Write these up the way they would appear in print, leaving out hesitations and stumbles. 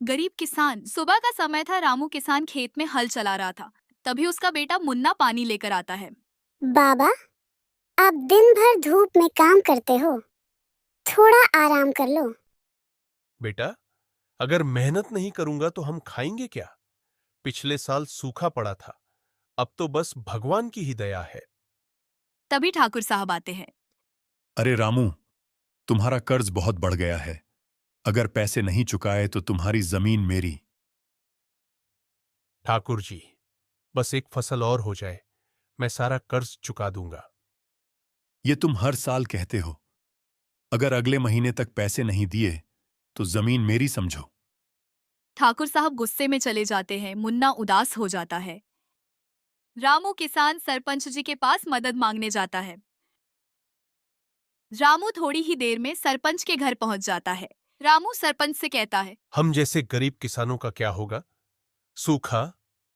गरीब किसान। सुबह का समय था। रामू किसान खेत में हल चला रहा था। तभी उसका बेटा मुन्ना पानी लेकर आता है। बाबा, आप दिन भर धूप में काम करते हो, थोड़ा आराम कर लो। बेटा, अगर मेहनत नहीं करूंगा तो हम खाएंगे क्या? पिछले साल सूखा पड़ा था। अब तो बस भगवान की ही दया है। तभी ठाकुर साहब आते हैं। अरे रामू, तुम्हारा कर्ज बहुत बढ़ गया है। अगर पैसे नहीं चुकाए तो तुम्हारी जमीन मेरी। ठाकुर जी, बस एक फसल और हो जाए, मैं सारा कर्ज चुका दूंगा। ये तुम हर साल कहते हो। अगर अगले महीने तक पैसे नहीं दिए तो जमीन मेरी समझो। ठाकुर साहब गुस्से में चले जाते हैं। मुन्ना उदास हो जाता है। रामू किसान सरपंच जी के पास मदद मांगने जाता है। रामू थोड़ी ही देर में सरपंच के घर पहुंच जाता है। रामू सरपंच से कहता है। हम जैसे गरीब किसानों का क्या होगा? सूखा,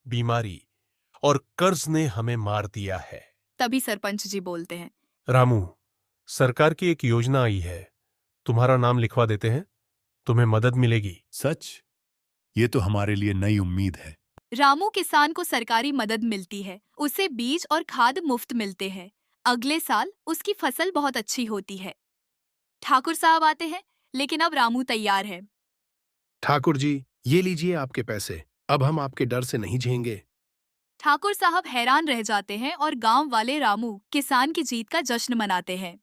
बीमारी और कर्ज ने हमें मार दिया है। तभी सरपंच जी बोलते हैं। रामू, सरकार की एक योजना आई है, तुम्हारा नाम लिखवा देते हैं, तुम्हें मदद मिलेगी। सच? ये तो हमारे लिए नई उम्मीद है। रामू किसान को सरकारी मदद मिलती है। उसे बीज और खाद मुफ्त मिलते हैं। अगले साल उसकी फसल बहुत अच्छी होती है। ठाकुर साहब आते हैं, लेकिन अब रामू तैयार है। ठाकुर जी, ये लीजिए आपके पैसे। अब हम आपके डर से नहीं झेंगे। ठाकुर साहब हैरान रह जाते हैं और गांव वाले रामू किसान की जीत का जश्न मनाते हैं।